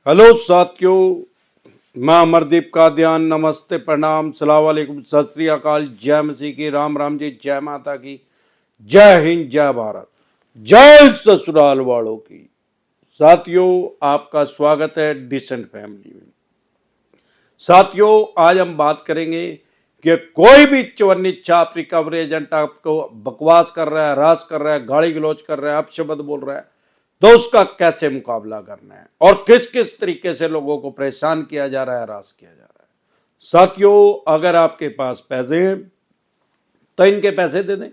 Hello साथियों, मैं अमरदीप कादियान। नमस्ते, प्रणाम, सलाम वालेकुम, सत श्री अकाल, जय मसीह की, राम राम जी, जय माता की, जय हिंद, जय भारत, जय ससुराल वालों की। साथियों, आपका स्वागत है डिसेंट फैमिली में। साथियों, आज हम बात करेंगे कि कोई भी चवन्नी छाप रिकवरी एजेंट आपको बकवास कर रहा है, राज कर रहा है, गाली गलौज कर रहा है, अपशब्द बोल रहा है, तो उसका कैसे मुकाबला करना है और किस किस तरीके से लोगों को परेशान किया जा रहा है, हरास किया जा रहा है। साथियों, अगर आपके पास पैसे हैं तो इनके पैसे दे दें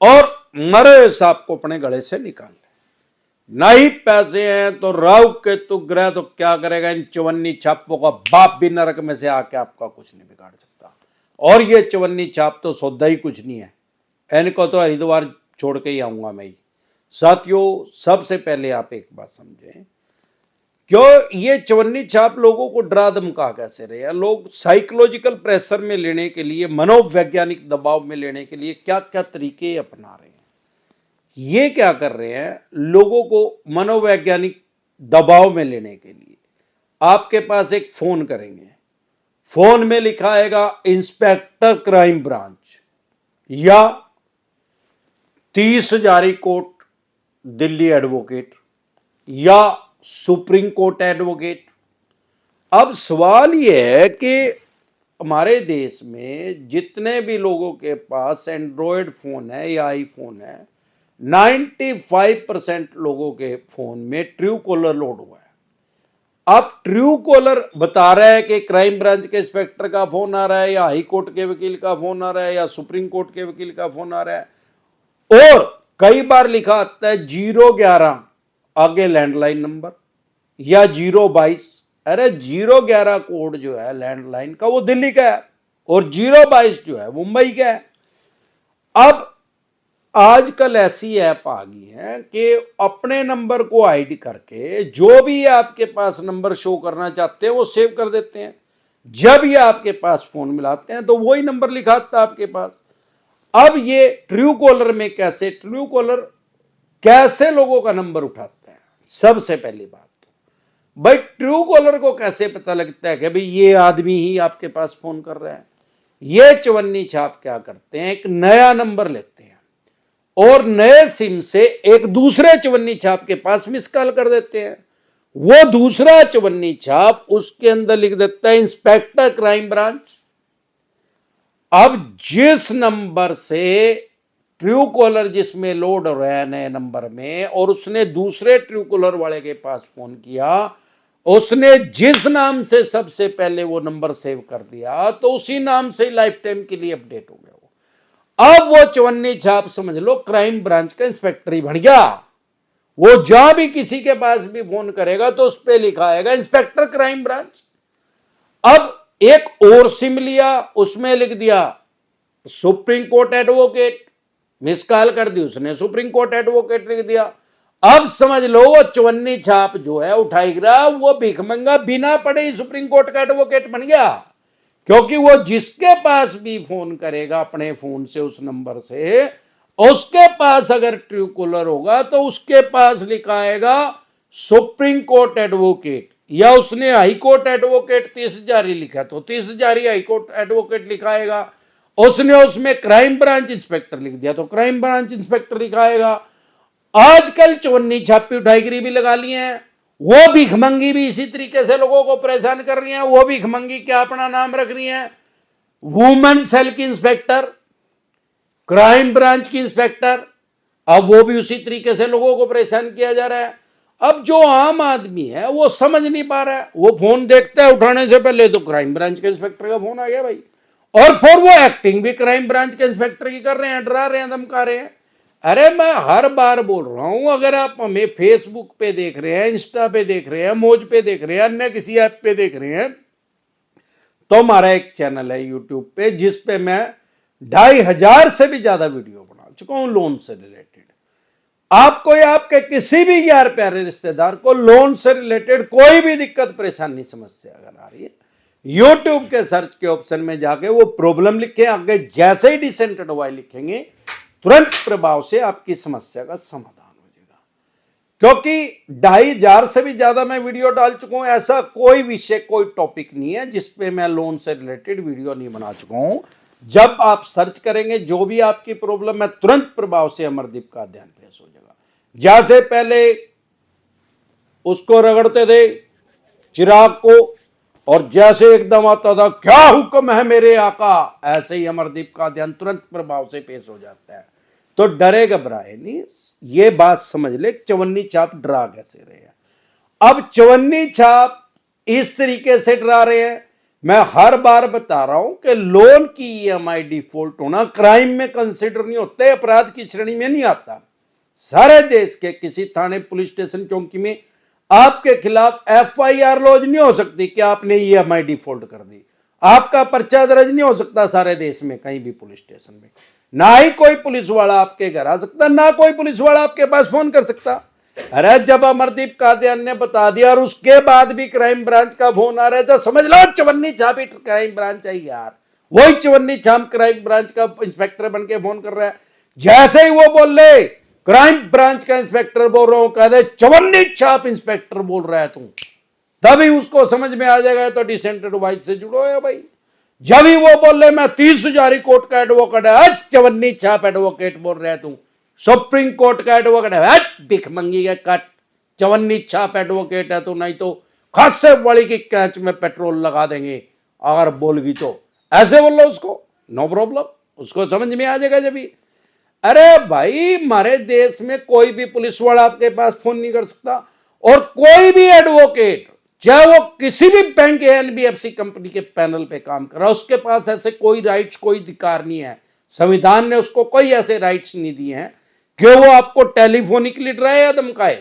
और मरे सांप को अपने गले से निकाल लें। नहीं पैसे हैं तो राहु केतु ग्रह तो क्या करेगा, इन चवन्नी छापों का बाप भी नरक में से आके आपका कुछ नहीं बिगाड़ सकता। और ये चवन्नी छाप तो सौदा ही कुछ नहीं है, इनको तो हरिद्वार छोड़ के ही आऊंगा मैं ही। साथियों, सबसे पहले आप एक बात समझें, क्यों ये चवन्नी छाप लोगों को डरा धमका कैसे रहे हैं। लोग साइकोलॉजिकल प्रेशर में लेने के लिए, मनोवैज्ञानिक दबाव में लेने के लिए क्या क्या तरीके अपना रहे हैं। ये क्या कर रहे हैं, लोगों को मनोवैज्ञानिक दबाव में लेने के लिए आपके पास एक फोन करेंगे, फोन में लिखा आएगा इंस्पेक्टर क्राइम ब्रांच या 30 हजारी कोर्ट दिल्ली एडवोकेट या सुप्रीम कोर्ट एडवोकेट। अब सवाल यह है कि हमारे देश में जितने भी लोगों के पास एंड्रॉयड फोन है या आईफोन है, 95% लोगों के फोन में ट्रू कॉलर लोड हुआ है। अब ट्रू कॉलर बता रहा है कि क्राइम ब्रांच के इंस्पेक्टर का फोन आ रहा है या हाई कोर्ट के वकील का फोन आ रहा है या सुप्रीम कोर्ट के वकील का फोन आ रहा है। और कई बार लिखा आता है 011 आगे लैंडलाइन नंबर या 022। अरे 011 कोड जो है लैंडलाइन का वो दिल्ली का है और 022 जो है मुंबई का है। अब आजकल ऐसी ऐप आ गई है कि अपने नंबर को आईडी करके जो भी आपके पास नंबर शो करना चाहते हैं वो सेव कर देते हैं। जब ये आपके पास फोन मिलाते हैं तो वही नंबर लिखाता है आपके पास। अब ये ट्रू कॉलर में कैसे, ट्रू कॉलर कैसे लोगों का नंबर उठाता है। सबसे पहली बात तो भाई, ट्रू कॉलर को कैसे पता लगता है कि भाई ये आदमी ही आपके पास फोन कर रहा है। ये चवन्नी छाप क्या करते हैं, एक नया नंबर लेते हैं और नए सिम से एक दूसरे चवन्नी छाप के पास मिस कॉल कर देते हैं। वो दूसरा चवन्नी छाप उसके अंदर लिख देता है इंस्पेक्टर क्राइम ब्रांच। अब जिस नंबर से ट्रू कॉलर जिसमें लोड हो रहा है नए नंबर में और उसने दूसरे ट्रू कॉलर वाले के पास फोन किया, उसने जिस नाम से सबसे पहले वो नंबर सेव कर दिया तो उसी नाम से लाइफ टाइम के लिए अपडेट हो गया। अब वो चवन्नी छाप समझ लो क्राइम ब्रांच का इंस्पेक्टर ही बन गया। वो जहां भी किसी के पास भी फोन करेगा तो उस पर लिखा आएगा इंस्पेक्टर क्राइम ब्रांच। अब एक और सिम लिया, उसमें लिख दिया supreme court advocate, miss call कर दी उसने, सुप्रीम कोर्ट एडवोकेट लिख दिया। अब समझ लो वो चवन्नी छाप जो है उठाएगा, वो भिखमंगा बिना पढ़े ही सुप्रीम कोर्ट का एडवोकेट बन गया। क्योंकि वो जिसके पास भी फोन करेगा अपने फोन से उस नंबर से, उसके पास अगर ट्रू कॉलर होगा तो उसके पास लिखा आएगा सुप्रीम कोर्ट एडवोकेट, या उसने हाई कोर्ट एडवोकेट 30 जारी लिखा तो 30 जारी हाई कोर्ट एडवोकेट लिखाएगा। उसने उसमें क्राइम ब्रांच इंस्पेक्टर लिख दिया तो क्राइम ब्रांच इंस्पेक्टर लिखाएगा। आजकल चवन्नी छापी उठाईगिरी भी लगा लिए हैं। वो भिखमंगी भी इसी तरीके से लोगों को परेशान कर रही हैं। वो भिखमंगी क्या अपना नाम रख रही हैं, वुमेन सेल की इंस्पेक्टर, क्राइम ब्रांच की इंस्पेक्टर। अब वो भी उसी तरीके से लोगों को परेशान किया जा रहा है। अब जो आम आदमी है वो समझ नहीं पा रहा है, वो फोन देखता है उठाने से पहले तो क्राइम ब्रांच के इंस्पेक्टर का फोन आ गया भाई, और फिर वो एक्टिंग भी क्राइम ब्रांच के इंस्पेक्टर की कर रहे हैं, डरा रहे हैं, धमका रहे हैं। अरे मैं हर बार बोल रहा हूं, अगर आप हमें फेसबुक पे देख रहे हैं, इंस्टा पे देख रहे हैं, मौज पे देख रहे हैं, अन्य किसी ऐप पे देख रहे हैं, तो हमारा एक चैनल है यूट्यूब पे जिसपे मैं 2500 से भी ज्यादा वीडियो बना चुका हूं लोन से रिलेटेड। आपको या आपके किसी भी यार प्यारे रिश्तेदार को लोन से रिलेटेड कोई भी दिक्कत परेशानी समस्या अगर आ रही है, यूट्यूब के सर्च के ऑप्शन में जाके वो प्रॉब्लम लिखें, आगे जैसे ही डिसेंट एडवाइस लिखेंगे तुरंत प्रभाव से आपकी समस्या का समाधान हो जाएगा। क्योंकि 2500 से भी ज्यादा मैं वीडियो डाल चुका हूं। ऐसा कोई विषय, कोई टॉपिक नहीं है जिसपे मैं लोन से रिलेटेड वीडियो नहीं बना चुका हूं। जब आप सर्च करेंगे जो भी आपकी प्रॉब्लम है, तुरंत प्रभाव से अमरदीप का अध्ययन पेश हो जाएगा। जैसे पहले उसको रगड़ते थे चिराग को, और जैसे एकदम आता था क्या हुक्म है मेरे आका, ऐसे ही अमरदीप का अध्ययन तुरंत प्रभाव से पेश हो जाता है। तो डरे घबराए नहीं, ये बात समझ ले। चवन्नी छाप डरा कैसे रहे हैं? अब चवन्नी छाप इस तरीके से डरा रहे हैं, मैं हर बार बता रहा हूं कि लोन की ईएमआई डिफॉल्ट होना क्राइम में कंसिडर नहीं होते, अपराध की श्रेणी में नहीं आता। सारे देश के किसी थाने, पुलिस स्टेशन, चौकी में आपके खिलाफ एफआईआर लॉन्च नहीं हो सकती कि आपने ईएमआई डिफॉल्ट कर दी। आपका पर्चा दर्ज नहीं हो सकता सारे देश में कहीं भी पुलिस स्टेशन में। ना ही कोई पुलिस वाला आपके घर आ सकता, ना कोई पुलिस वाला आपके पास फोन कर सकता। अरे जब अमरदीप कादियान ने बता दिया और उसके बाद भी क्राइम ब्रांच का फोन आ रहा है, तो समझ लो चवन्नी छाप क्राइम ब्रांच है यार। वही चवन्नी छाप क्राइम ब्रांच का इंस्पेक्टर बन के फोन कर रहा है। जैसे ही वो बोल रहे क्राइम ब्रांच का इंस्पेक्टर बोल रहा हूं, कह दे चवन्नी छाप इंस्पेक्टर बोल रहा है तू, तभी उसको समझ में आ जाएगा। तो डिसेंटेड वाइस से जुड़ो है भाई। जब ही वो बोल रहे मैं 30,000 कोर्ट का एडवोकेट है, चवन्नी छाप एडवोकेट बोल रहे हैं तू, सुप्रीम कोर्ट का एडवोकेट है, भिखमंगी का कट, चवन्नी छाप एडवोकेट है तो, नहीं तो खासे वाली की कैच में पेट्रोल लगा देंगे अगर बोलगी तो। ऐसे बोल लो उसको, नो प्रॉब्लम, उसको समझ में आ जाएगा जब भी। अरे भाई हमारे देश में कोई भी पुलिस वाला आपके पास फोन नहीं कर सकता, और कोई भी एडवोकेट चाहे वो किसी भी बैंक या एनबीएफसी कंपनी के पैनल पे काम कर रहा है, उसके पास ऐसे कोई राइट्स, कोई अधिकार नहीं है। संविधान ने उसको कोई ऐसे राइट्स नहीं दिए हैं कि वो आपको टेलीफोनिकली डराए या धमकाए।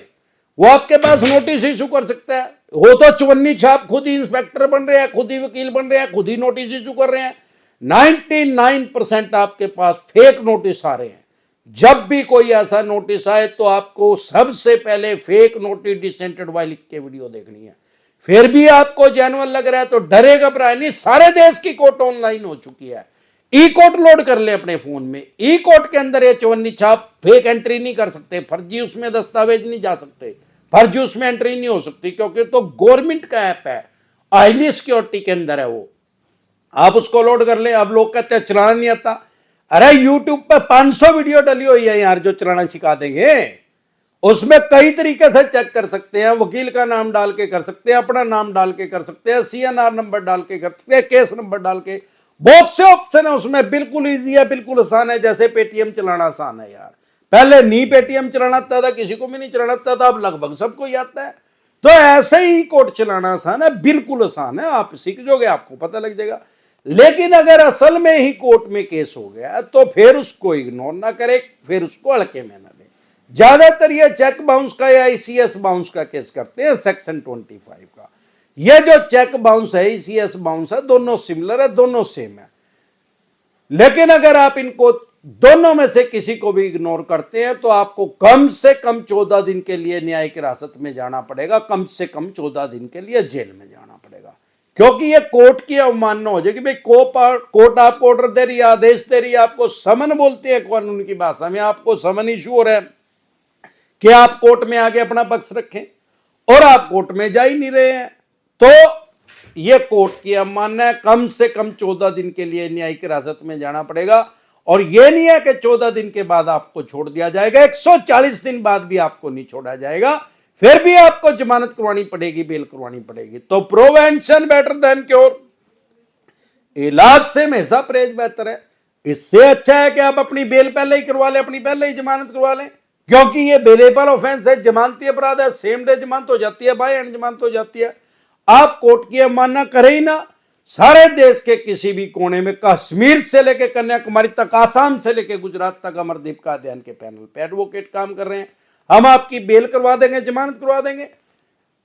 वो आपके पास नोटिस इशू कर सकता है। वो तो चवन्नी छाप खुद ही इंस्पेक्टर बन रहे हैं, खुद ही वकील बन रहे हैं, खुद ही नोटिस इशू कर रहे हैं। 99% आपके पास फेक नोटिस आ रहे हैं। जब भी कोई ऐसा नोटिस आए तो आपको सबसे पहले फेक नोटिस डिसेंटेड वाई लिख के वीडियो देखनी है। फिर भी आपको जेन्युइन लग रहा है तो डरे घबराए नहीं। सारे देश की कोर्ट ऑनलाइन हो चुकी है। ई कोर्ट लोड कर ले अपने फोन में। ई कोर्ट के अंदर ये चवन्नी छाप फेक एंट्री नहीं कर सकते, फर्जी उसमें दस्तावेज नहीं जा सकते, फर्जी उसमें एंट्री नहीं हो सकती, क्योंकि तो गवर्नमेंट का ऐप है, हाईली सिक्योरिटी के अंदर है वो। आप उसको लोड कर ले। अब लोग कहते हैं चलाना नहीं आता। अरे यूट्यूब पे 500 वीडियो डली हुई है यार जो चलाना सिखा देंगे। उसमें कई तरीके से चेक कर सकते हैं, वकील का नाम डाल के कर सकते हैं, अपना नाम डाल के कर सकते हैं, सीएनआर नंबर डाल के कर सकते हैं, केस नंबर डाल के, बहुत से ऑप्शन है उसमें। बिल्कुल इजी है, बिल्कुल आसान है, जैसे पेटीएम चलाना आसान है यार। पहले नहीं पेटीएम चलाना आता था, किसी को भी नहीं चलाना आता था, अब लगभग सबको ही आता है। तो ऐसे ही कोर्ट चलाना आसान है, बिल्कुल आसान है, आप सीख जाओगे, आपको पता लग जाएगा। लेकिन अगर असल में ही कोर्ट में केस हो गया तो फिर उसको इग्नोर ना करे, फिर उसको हल्के में ना ले। ज्यादातर ये चेक बाउंस का या ईसीएस बाउंस का केस करते हैं, सेक्शन 25 का। ये जो चेक बाउंस है, ईसीएस बाउंस है, दोनों सिमिलर है, दोनों सेम है। लेकिन अगर आप इनको दोनों में से किसी को भी इग्नोर करते हैं तो आपको कम से कम 14 दिन के लिए न्यायिक हिरासत में जाना पड़ेगा, कम से कम 14 दिन के लिए जेल में जाना पड़ेगा, क्योंकि ये कोर्ट की अवमानना हो जाएगी। भाई कोर्ट आपको ऑर्डर दे रही है, आदेश दे रही है, आपको समन बोलते हैं कानून की भाषा में, आपको समन इशू हो रहा है कि आप कोर्ट में आके अपना पक्ष रखें, और आप कोर्ट में जा ही नहीं रहे हैं, तो यह कोर्ट की अवमानना है। कम से कम 14 दिन के लिए न्यायिक हिरासत में जाना पड़ेगा। और यह नहीं है कि 14 दिन के बाद आपको छोड़ दिया जाएगा, 140 दिन बाद भी आपको नहीं छोड़ा जाएगा, फिर भी आपको जमानत करवानी पड़ेगी, बेल करवानी पड़ेगी। तो प्रिवेंशन बेटर देन क्योर, इलाज से हमेशा परहेज बेहतर है। इससे अच्छा है कि आप अपनी बेल पहले ही करवा लें, अपनी पहले ही जमानत करवा लें, क्योंकि ये बेलेबल ऑफेंस है, जमानती अपराध है, सेम डे जमानत हो जाती है, बाय एंड जमानत हो जाती है। आप कोर्ट की अवमानना करें ही ना। सारे देश के किसी भी कोने में, कश्मीर से लेकर कन्याकुमारी तक, आसाम से लेकर गुजरात तक, अमरदीप का अध्ययन के पैनल पे एडवोकेट काम कर रहे हैं। हम आपकी बेल करवा देंगे, जमानत करवा देंगे,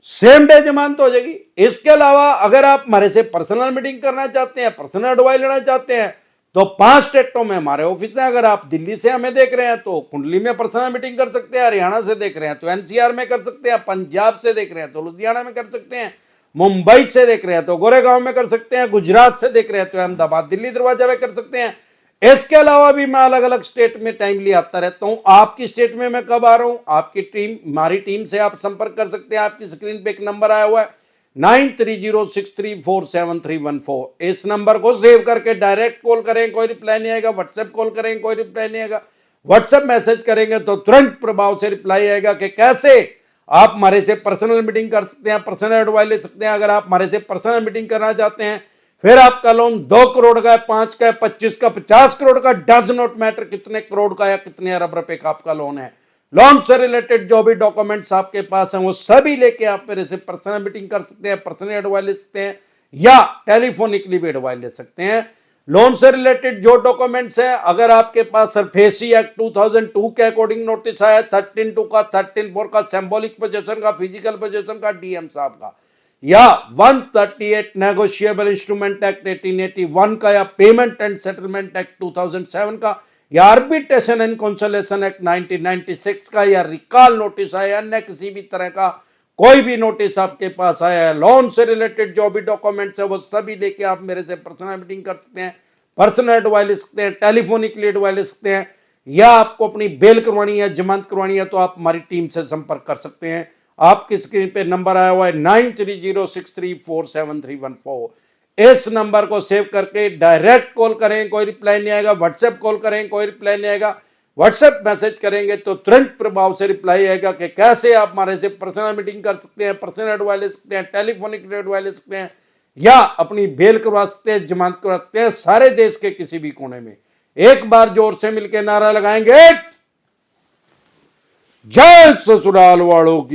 सेम डे जमानत हो जाएगी। इसके अलावा अगर आप हमारे से पर्सनल मीटिंग करना चाहते हैं, पर्सनल एडवाइस लेना चाहते हैं, तो 5 स्टेटों में हमारे ऑफिस है। अगर आप दिल्ली से हमें देख रहे हैं तो कुंडली में पर्सनल मीटिंग कर सकते हैं, हरियाणा से देख रहे हैं तो एनसीआर में कर सकते हैं, पंजाब से देख रहे हैं तो लुधियाना में कर सकते हैं, मुंबई से देख रहे हैं तो गोरेगांव में कर सकते हैं, गुजरात से देख रहे हैं तो अहमदाबाद, दिल्ली दरवाजा में कर सकते हैं। इसके अलावा भी मैं अलग अलग स्टेट में टाइमली आता रहता हूं। आपकी स्टेट में मैं कब आ रहा हूं, आपकी टीम, हमारी टीम से आप संपर्क कर सकते हैं। आपकी स्क्रीन पे एक नंबर आया हुआ है 9306347314। इस नंबर को सेव करके डायरेक्ट कॉल करें, कोई रिप्लाई नहीं आएगा। व्हाट्सएप कॉल करें, कोई रिप्लाई नहीं आएगा। व्हाट्सएप मैसेज करेंगे तो तुरंत प्रभाव से रिप्लाई आएगा कि कैसे आप हमारे से पर्सनल मीटिंग कर सकते हैं, पर्सनल एडवाइस ले सकते हैं। अगर आप हमारे से पर्सनल मीटिंग करना चाहते हैं, फिर आपका लोन 2 करोड़ का है, 5 का है, 25 का, 50 करोड़ का, डज नॉट मैटर कितने करोड़ का या कितने अरब रुपए का आपका लोन है। लोन से रिलेटेड जो भी डॉक्यूमेंट्स आपके पास हैं वो सभी लेके आप मेरे से पर्सनल मीटिंग कर सकते हैं, पर्सनल एडवाइस ले सकते हैं या टेलीफोनिकली भी एडवाइस ले सकते हैं। लोन से रिलेटेड जो डॉक्यूमेंट्स हैं, अगर आपके पास सरफेसी एक्ट 2002 के अकॉर्डिंग नोटिस आया, 13(2) का, 13(4) का, सिंबॉलिक पोजीशन का, फिजिकल पोजीशन का, डीएम साहब का, या 138 नेगोशिएबल इंस्ट्रूमेंट एक्ट 1881 का, या पेमेंट एंड सेटलमेंट एक्ट 2007 का, या आर्बिट्रेशन एंड कंसोलेशन एक्ट 1996 का, या रिकॉल नोटिस आया, अन्य किसी भी तरह का कोई भी नोटिस आपके पास आया है, लोन से रिलेटेड जो भी डॉक्यूमेंट्स है वो सभी लेके आप मेरे से पर्सनल मीटिंग कर सकते हैं, पर्सनल एडवाइस ले सकते हैं, टेलीफोनिकली एडवाइस ले सकते हैं, या आपको अपनी बेल करवानी है, जमानत करवानी है तो आप हमारी टीम से संपर्क कर सकते हैं। आपकी स्क्रीन पे नंबर आया हुआ है 9306347314। इस नंबर को सेव करके डायरेक्ट कॉल करें, कोई रिप्लाई नहीं आएगा। व्हाट्सएप कॉल करें, कोई रिप्लाई नहीं आएगा। व्हाट्सएप मैसेज करेंगे तो तुरंत प्रभाव से रिप्लाई आएगा कि कैसे आप हमारे से पर्सनल मीटिंग कर सकते हैं, पर्सनल एडवाइस ले सकते हैं, टेलीफोनिक एडवाइस ले सकते हैं, या अपनी बेल करवा सकते हैं, जमानत करवा सकते हैं, सारे देश के किसी भी कोने में। एक बार जोर से मिलकर नारा लगाएंगे, जय ससुराल वालों की।